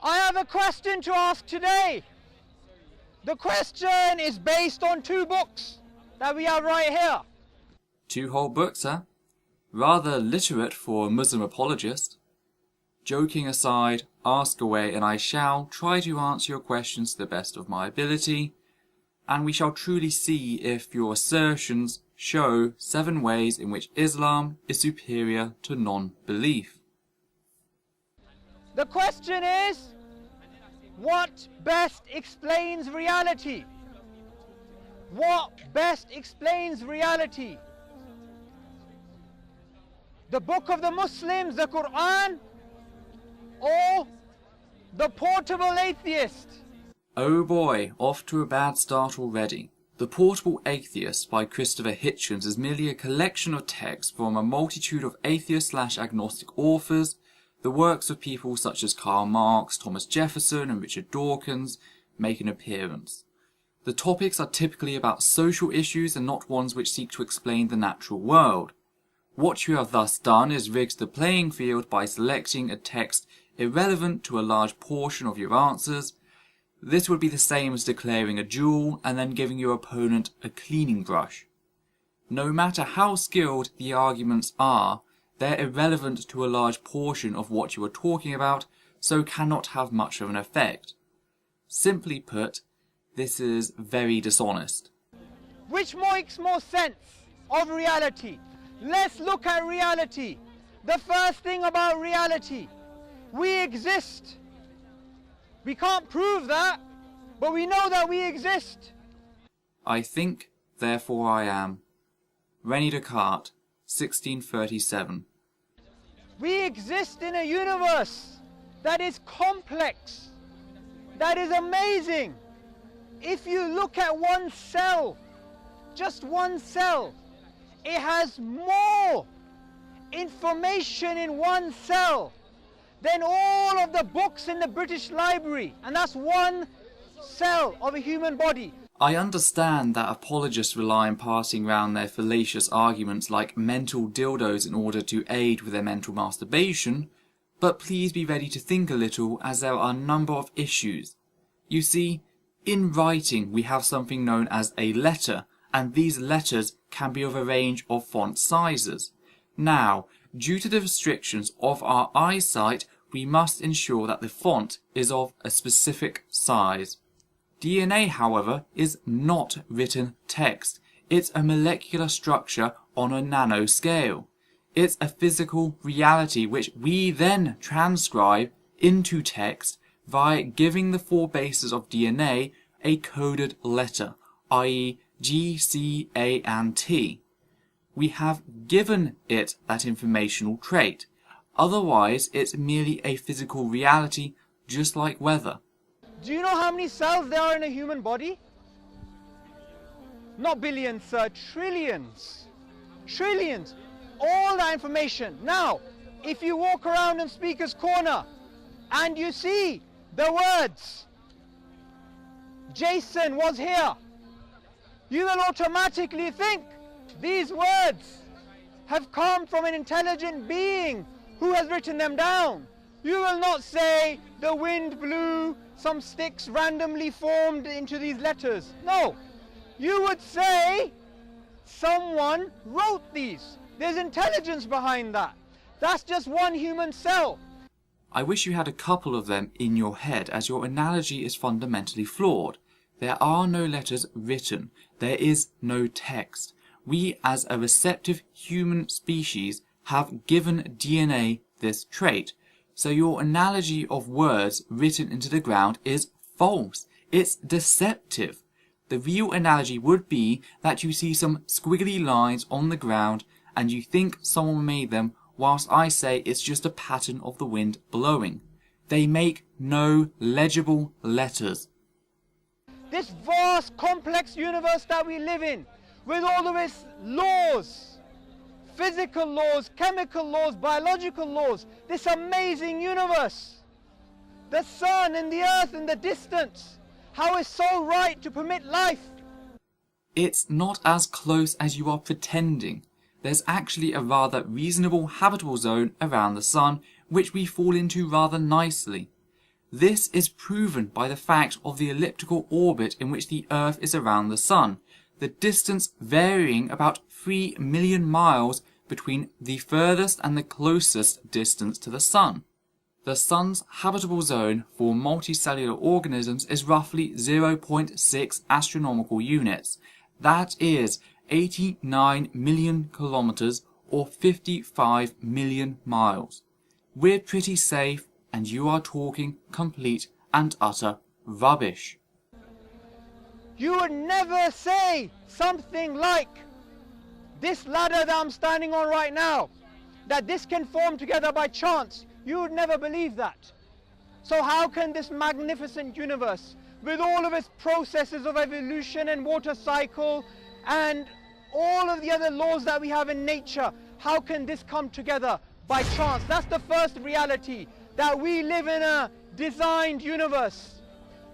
I have a question to ask today. The question is based on 2 books that we have right here. 2 whole books, huh? Rather literate for a Muslim apologist. Joking aside, ask away and I shall try to answer your questions to the best of my ability, and we shall truly see if your assertions show 7 ways in which Islam is superior to non-belief. The question is, what best explains reality? What best explains reality? The book of the Muslims, the Quran, or the portable atheist? Oh boy, off to a bad start already. The Portable Atheist by Christopher Hitchens is merely a collection of texts from a multitude of atheist/agnostic authors. The works of people such as Karl Marx, Thomas Jefferson and Richard Dawkins make an appearance. The topics are typically about social issues and not ones which seek to explain the natural world. What you have thus done is rigged the playing field by selecting a text irrelevant to a large portion of your answers. This would be the same as declaring a duel and then giving your opponent a cleaning brush. No matter how skilled the arguments are, they're irrelevant to a large portion of what you are talking about, so cannot have much of an effect. Simply put, this is very dishonest. Which makes more sense of reality? Let's look at reality. The first thing about reality, we exist. We can't prove that, but we know that we exist. I think, therefore I am. René Descartes, 1637. We exist in a universe that is complex, that is amazing. If you look at one cell, just one cell, it has more information in one cell than all of the books in the British Library, and that's one cell of a human body. I understand that apologists rely on passing around their fallacious arguments like mental dildos in order to aid with their mental masturbation, but please be ready to think a little, as there are a number of issues. You see, in writing we have something known as a letter, and these letters can be of a range of font sizes. Now, due to the restrictions of our eyesight, we must ensure that the font is of a specific size. DNA, however, is not written text. It's a molecular structure on a nanoscale. It's a physical reality which we then transcribe into text by giving the 4 bases of DNA a coded letter, i.e. G, C, A and T. We have given it that informational trait. Otherwise, it's merely a physical reality, just like weather. Do you know how many cells there are in a human body? Not billions, sir, trillions. Trillions. All that information. Now, if you walk around in Speaker's Corner and you see the words, Jason was here, you will automatically think these words have come from an intelligent being who has written them down. You will not say the wind blew, some sticks randomly formed into these letters. No, you would say someone wrote these. There's intelligence behind that. That's just one human cell. I wish you had a couple of them in your head, as your analogy is fundamentally flawed. There are no letters written. There is no text. We, as a receptive human species, have given DNA this trait. So your analogy of words written into the ground is false. It's deceptive. The real analogy would be that you see some squiggly lines on the ground and you think someone made them, whilst I say it's just a pattern of the wind blowing. They make no legible letters. This vast, complex universe that we live in, with all of its laws, physical laws, chemical laws, biological laws, this amazing universe, the sun and the earth in the distance, how it's so right to permit life. It's not as close as you are pretending. There's actually a rather reasonable habitable zone around the sun, which we fall into rather nicely. This is proven by the fact of the elliptical orbit in which the Earth is around the Sun, the distance varying about 3 million miles between the furthest and the closest distance to the Sun. The Sun's habitable zone for multicellular organisms is roughly 0.6 astronomical units. That is 89 million kilometers or 55 million miles. We're pretty safe, and you are talking complete and utter rubbish. You would never say something like, this ladder that I'm standing on right now, that this can form together by chance. You would never believe that. So how can this magnificent universe, with all of its processes of evolution and water cycle and all of the other laws that we have in nature, how can this come together by chance? That's the first reality, that we live in a designed universe.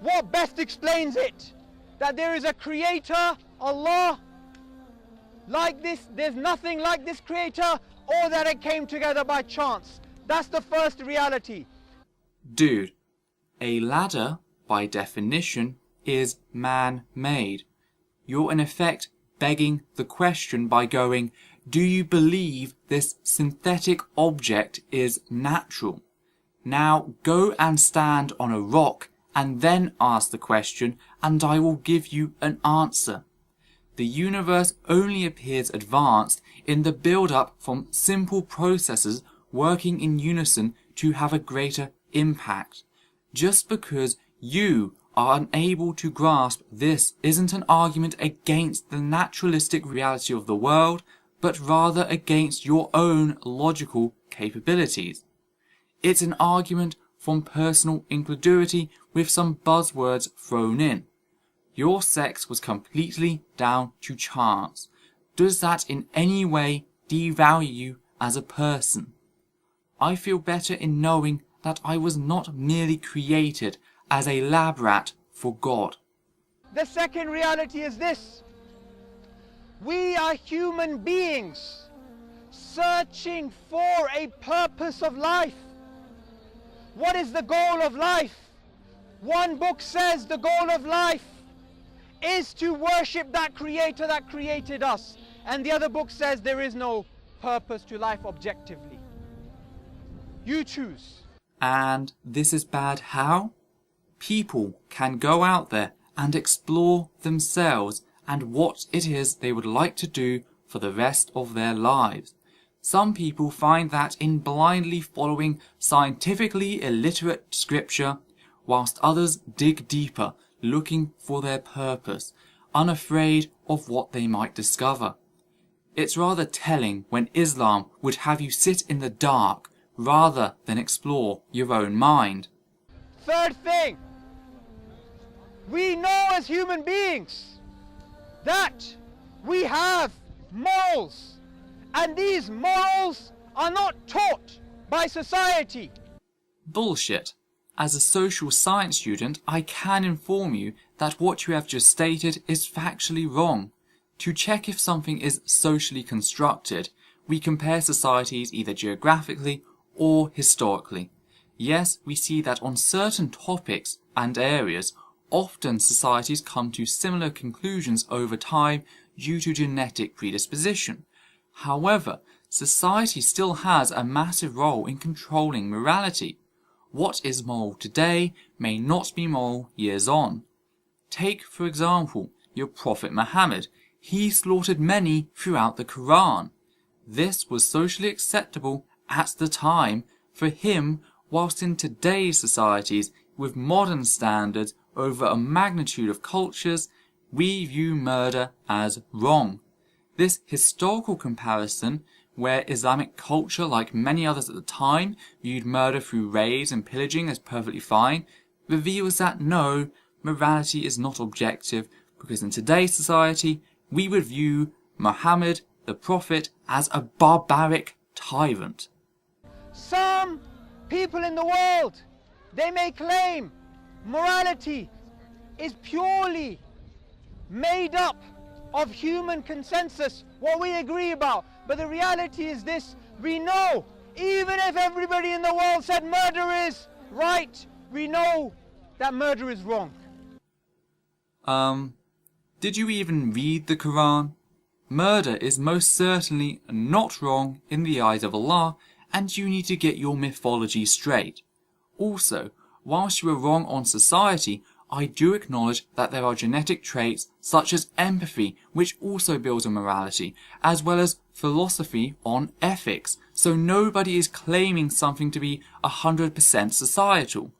What best explains it? That there is a creator, Allah, like this, there's nothing like this creator, or that it came together by chance. That's the first reality. Dude, a ladder, by definition, is man-made. You're in effect begging the question by going, do you believe this synthetic object is natural? Now go and stand on a rock and then ask the question, and I will give you an answer. The universe only appears advanced in the build-up from simple processes working in unison to have a greater impact. Just because you are unable to grasp this isn't an argument against the naturalistic reality of the world, but rather against your own logical capabilities. It's an argument from personal incredulity with some buzzwords thrown in. Your sex was completely down to chance. Does that in any way devalue you as a person? I feel better in knowing that I was not merely created as a lab rat for God. The second reality is this. We are human beings searching for a purpose of life. What is the goal of life? One book says the goal of life is to worship that creator that created us. And the other book says there is no purpose to life objectively. You choose. And this is bad how? People can go out there and explore themselves and what it is they would like to do for the rest of their lives. Some people find that in blindly following scientifically illiterate scripture, whilst others dig deeper, looking for their purpose, unafraid of what they might discover. It's rather telling when Islam would have you sit in the dark rather than explore your own mind. Third thing, we know as human beings that we have morals, and these morals are not taught by society. Bullshit. As a social science student, I can inform you that what you have just stated is factually wrong. To check if something is socially constructed, we compare societies either geographically or historically. Yes, we see that on certain topics and areas, often societies come to similar conclusions over time due to genetic predisposition. However, society still has a massive role in controlling morality. What is moral today may not be moral years on. Take, for example, your Prophet Muhammad. He slaughtered many throughout the Quran. This was socially acceptable at the time for him, whilst in today's societies, with modern standards over a magnitude of cultures, we view murder as wrong. This historical comparison, where Islamic culture, like many others at the time, viewed murder through raids and pillaging as perfectly fine, reveals that no, morality is not objective, because in today's society, we would view Muhammad, the Prophet, as a barbaric tyrant. Some people in the world, they may claim morality is purely made up of human consensus, what we agree about. But the reality is this, we know, even if everybody in the world said murder is right, we know that murder is wrong. Did you even read the Quran? Murder is most certainly not wrong in the eyes of Allah, and you need to get your mythology straight. Also, whilst you are wrong on society, I do acknowledge that there are genetic traits such as empathy, which also builds on morality, as well as philosophy on ethics, so nobody is claiming something to be 100% societal.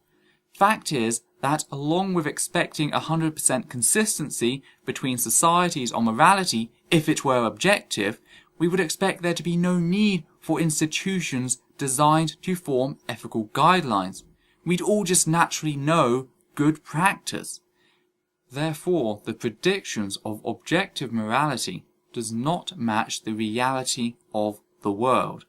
Fact is that along with expecting 100% consistency between societies on morality, if it were objective, we would expect there to be no need for institutions designed to form ethical guidelines. We'd all just naturally know good practice. Therefore, the predictions of objective morality does not match the reality of the world.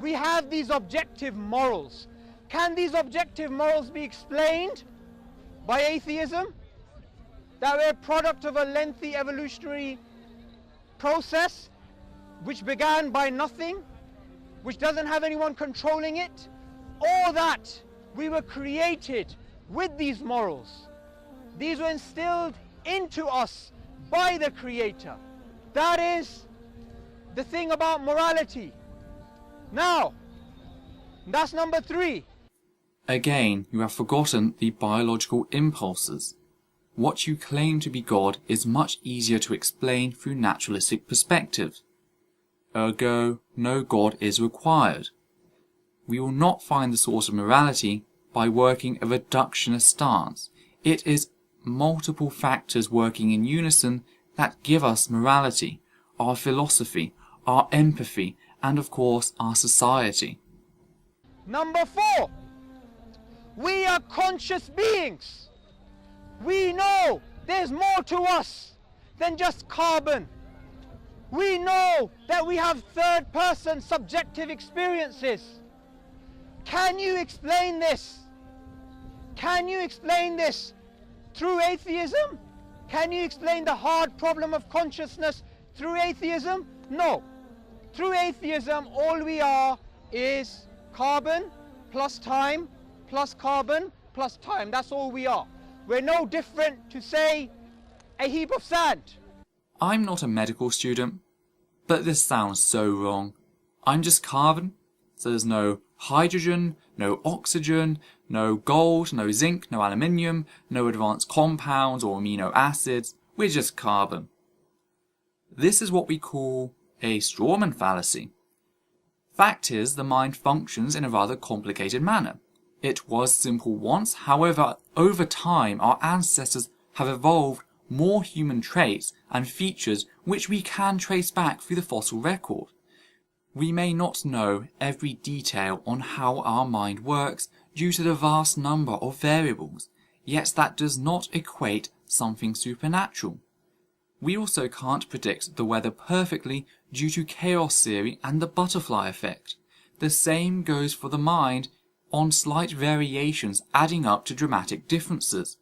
We have these objective morals. Can these objective morals be explained by atheism? That we're a product of a lengthy evolutionary process which began by nothing, which doesn't have anyone controlling it, or that we were created with these morals. These were instilled into us by the Creator. That is the thing about morality. Now, that's number 3. Again, you have forgotten the biological impulses. What you claim to be God is much easier to explain through naturalistic perspective. Ergo, no God is required. We will not find the source of morality by working a reductionist stance. It is multiple factors working in unison that give us morality, our philosophy, our empathy, and of course our society. Number 4, we are conscious beings. We know there's more to us than just carbon. We know that we have third-person subjective experiences. Can you explain this? Can you explain this through atheism? Can you explain the hard problem of consciousness through atheism? No. Through atheism, all we are is carbon plus time plus carbon plus time. That's all we are. We're no different to, say, a heap of sand. I'm not a medical student, but this sounds so wrong. I'm just carbon, so there's no hydrogen, no oxygen, no gold, no zinc, no aluminium, no advanced compounds or amino acids. We're just carbon. This is what we call a strawman fallacy. Fact is, the mind functions in a rather complicated manner. It was simple once, however, over time our ancestors have evolved more human traits and features which we can trace back through the fossil record. We may not know every detail on how our mind works due to the vast number of variables, yet that does not equate something supernatural. We also can't predict the weather perfectly due to chaos theory and the butterfly effect. The same goes for the mind on slight variations adding up to dramatic differences.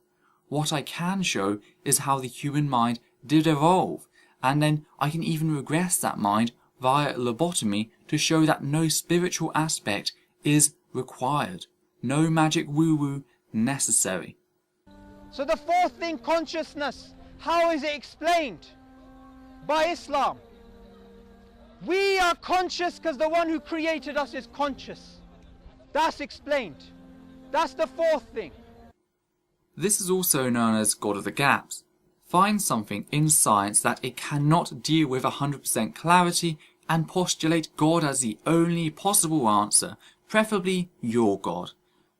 What I can show is how the human mind did evolve, and then I can even regress that mind via lobotomy to show that no spiritual aspect is required, no magic woo-woo necessary. So the 4th thing, consciousness, how is it explained? By Islam. We are conscious because the one who created us is conscious. That's explained. That's the 4th thing. This is also known as God of the Gaps. Find something in science that it cannot deal with 100% clarity and postulate God as the only possible answer, preferably your God.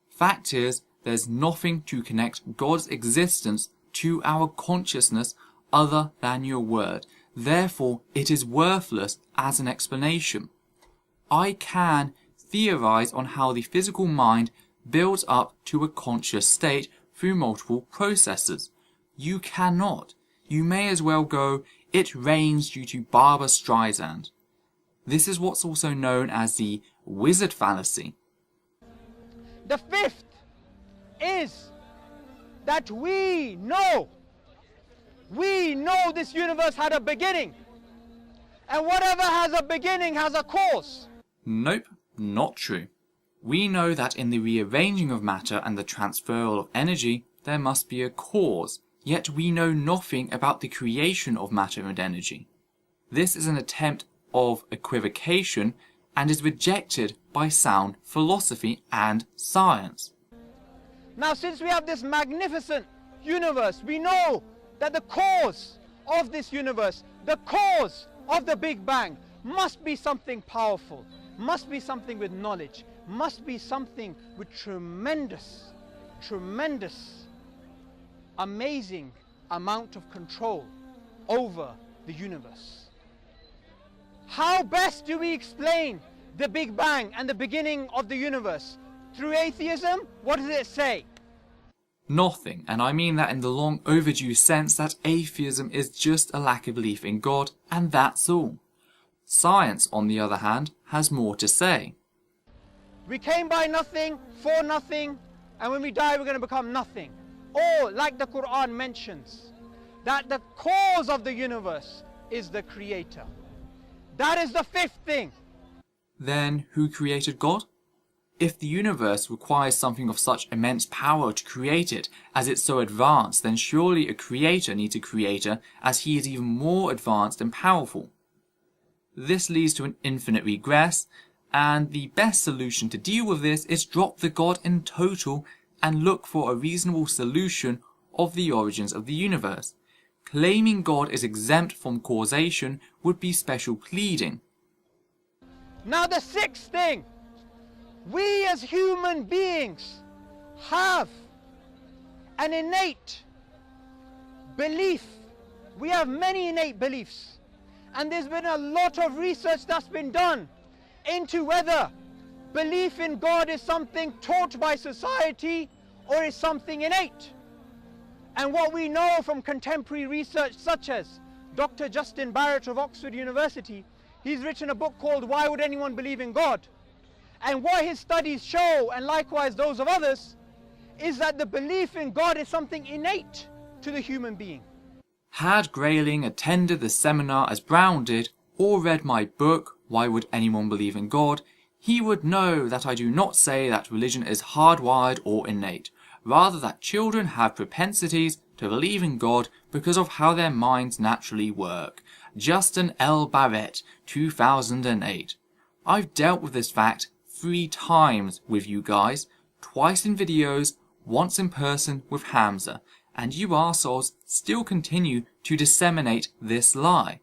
Fact is, there's nothing to connect God's existence to our consciousness other than your word. Therefore, it is worthless as an explanation. I can theorize on how the physical mind builds up to a conscious state through multiple processes. You cannot. You may as well go, it rains due to Barbra Streisand. This is what's also known as the wizard fallacy. The 5th is that we know this universe had a beginning. And whatever has a beginning has a cause. Nope, not true. We know that in the rearranging of matter and the transferal of energy, there must be a cause, yet we know nothing about the creation of matter and energy. This is an attempt of equivocation and is rejected by sound philosophy and science. Now, since we have this magnificent universe, we know that the cause of this universe, the cause of the Big Bang, must be something powerful, must be something with knowledge, must be something with tremendous, amazing amount of control over the universe. How best do we explain the Big Bang and the beginning of the universe? Through atheism? What does it say? Nothing, and I mean that in the long overdue sense that atheism is just a lack of belief in God, and that's all. Science, on the other hand, has more to say. We came by nothing, for nothing, and when we die we're going to become nothing. Or, like the Quran mentions, that the cause of the universe is the Creator. That is the fifth thing. Then, who created God? If the universe requires something of such immense power to create it, as it's so advanced, then surely a creator needs a creator, as he is even more advanced and powerful. This leads to an infinite regress, and the best solution to deal with this is drop the God in total and look for a reasonable solution of the origins of the universe. Claiming God is exempt from causation would be special pleading. Now the sixth thing, we as human beings have an innate belief. We have many innate beliefs, and there's been a lot of research that's been done into whether belief in God is something taught by society or is something innate. And what we know from contemporary research, such as Dr. Justin Barret of Oxford University, he's written a book called Why Would Anyone Believe in God? And what his studies show, and likewise those of others, is that the belief in God is something innate to the human being. Had Grayling attended the seminar as Brown did, or read my book, Why Would Anyone Believe in God?, he would know that I do not say that religion is hardwired or innate, rather that children have propensities to believe in God because of how their minds naturally work. Justin L. Barret, 2008. I've dealt with this fact 3 times with you guys, twice in videos, once in person with Hamza, and you arseholes still continue to disseminate this lie.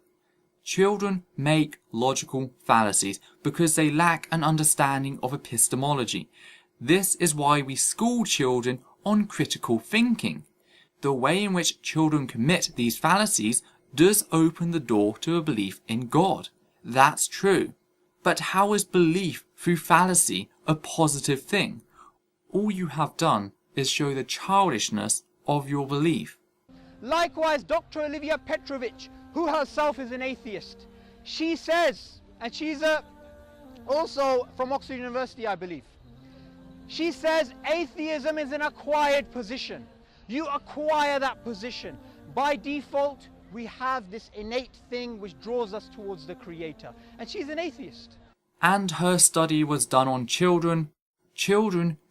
Children make logical fallacies because they lack an understanding of epistemology. This is why we school children on critical thinking. The way in which children commit these fallacies does open the door to a belief in God. That's true. But how is belief through fallacy a positive thing? All you have done is show the childishness of your belief. Likewise, Dr. Olivia Petrovich, who herself is an atheist, she says, and she's also from Oxford University, I believe, she says atheism is an acquired position. You acquire that position. By default, we have this innate thing which draws us towards the Creator. And she's an atheist. And her study was done on children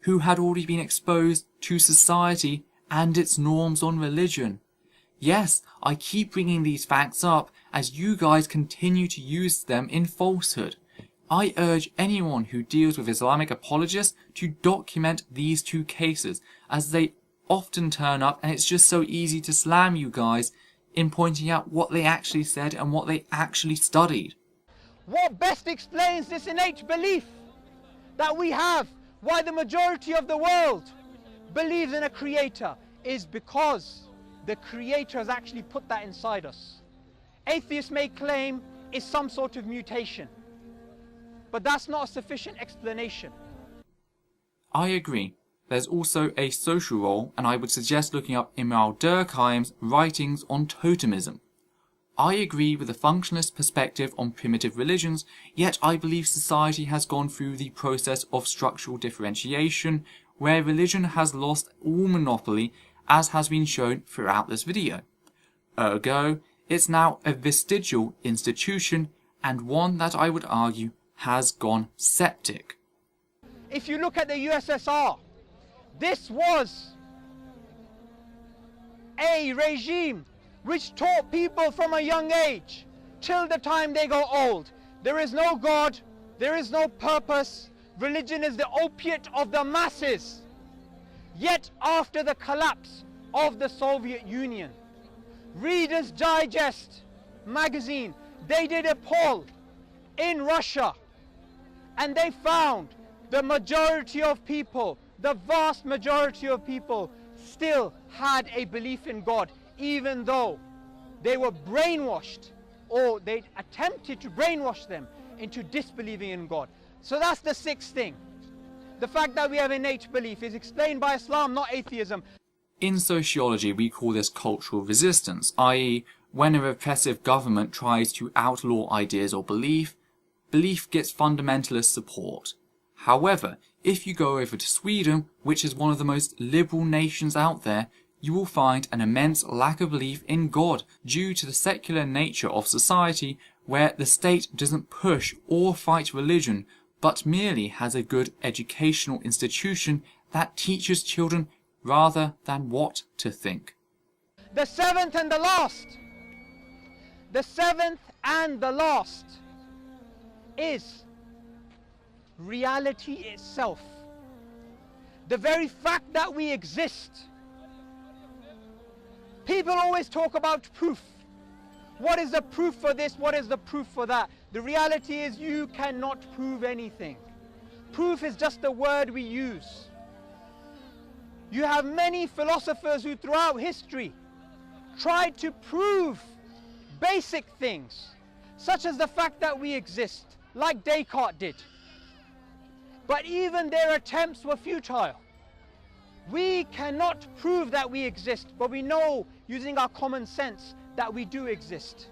who had already been exposed to society and its norms on religion. Yes, I keep bringing these facts up as you guys continue to use them in falsehood. I urge anyone who deals with Islamic apologists to document these 2 cases, as they often turn up and it's just so easy to slam you guys in pointing out what they actually said and what they actually studied. What best explains this innate belief that we have, why the majority of the world believes in a Creator, is because the Creator has actually put that inside us. Atheists may claim it's some sort of mutation, but that's not a sufficient explanation. I agree. There's also a social role, and I would suggest looking up Imam Durkheim's writings on totemism. I agree with the functionalist perspective on primitive religions, yet I believe society has gone through the process of structural differentiation, where religion has lost all monopoly, as has been shown throughout this video. Ergo, it's now a vestigial institution, and one that I would argue has gone septic. If you look at the USSR, this was a regime which taught people from a young age till the time they go old. There is no God, there is no purpose. Religion is the opiate of the masses. Yet after the collapse of the Soviet Union, Reader's Digest magazine, they did a poll in Russia, and they found the majority of people, the vast majority of people, still had a belief in God, even though they were brainwashed, or they attempted to brainwash them into disbelieving in God. So that's the sixth thing. The fact that we have innate belief is explained by Islam, not atheism. In sociology, we call this cultural resistance, i.e., when a repressive government tries to outlaw ideas or belief gets fundamentalist support. However, if you go over to Sweden, which is one of the most liberal nations out there, you will find an immense lack of belief in God due to the secular nature of society, where the state doesn't push or fight religion, but merely has a good educational institution that teaches children rather than what to think. The seventh and the last is reality itself. The very fact that we exist. People always talk about proof. What is the proof for this? What is the proof for that? The reality is you cannot prove anything. Proof is just a word we use. You have many philosophers who throughout history tried to prove basic things, such as the fact that we exist, like Descartes did. But even their attempts were futile. We cannot prove that we exist, but we know, using our common sense, that we do exist.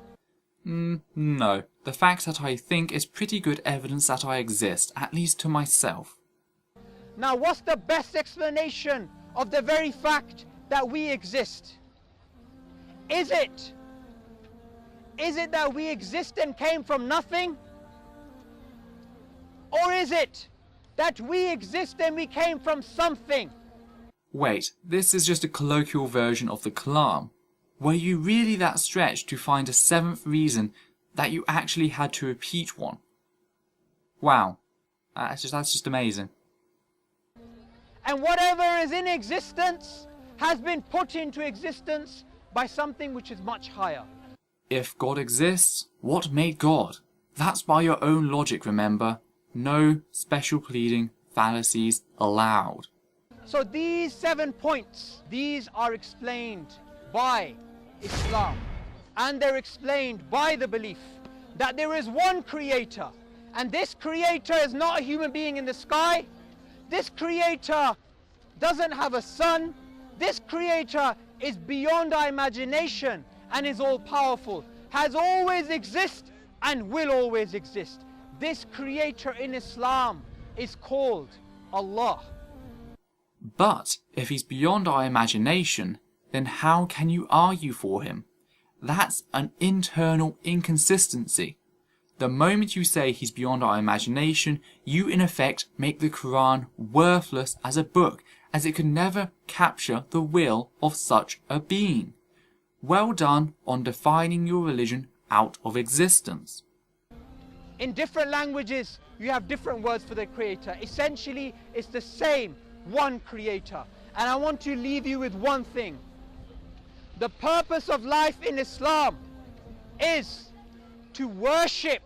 No. The fact that I think is pretty good evidence that I exist, at least to myself. Now, what's the best explanation of the very fact that we exist? Is it that we exist and came from nothing? Or is it that we exist and we came from something? Wait, this is just a colloquial version of the Kalam. Were you really that stretched to find a seventh reason that you actually had to repeat one? Wow, that's just amazing. And whatever is in existence has been put into existence by something which is much higher. If God exists, what made God? That's by your own logic, remember. No special pleading fallacies allowed. So these 7 points, these are explained by Islam. And they're explained by the belief that there is one creator. And this creator is not a human being in the sky. This creator doesn't have a son. This creator is beyond our imagination and is all-powerful, has always existed and will always exist. This creator in Islam is called Allah. But if he's beyond our imagination, then how can you argue for him? That's an internal inconsistency. The moment you say he's beyond our imagination, you in effect make the Quran worthless as a book, as it could never capture the will of such a being. Well done on defining your religion out of existence. In different languages, you have different words for the creator. Essentially, it's the same one creator. And I want to leave you with one thing. The purpose of life in Islam is to worship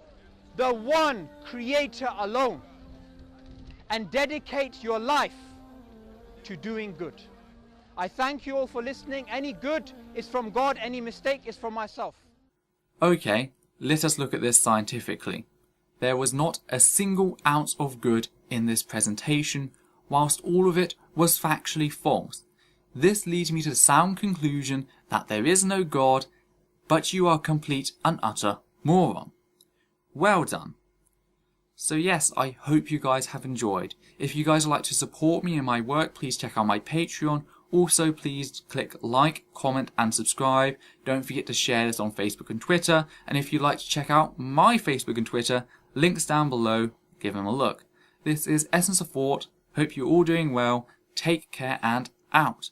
the one creator alone and dedicate your life to doing good. I thank you all for listening. Any good is from God, any mistake is from myself. Okay, let us look at this scientifically. There was not a single ounce of good in this presentation, whilst all of it was factually false. This leads me to the sound conclusion that there is no God, but you are a complete and utter moron. Well done. So yes, I hope you guys have enjoyed. If you guys would like to support me in my work, please check out my Patreon. Also, please click like, comment and subscribe. Don't forget to share this on Facebook and Twitter. And if you'd like to check out my Facebook and Twitter, links down below, give them a look. This is Essence of Thought. Hope you're all doing well. Take care and out.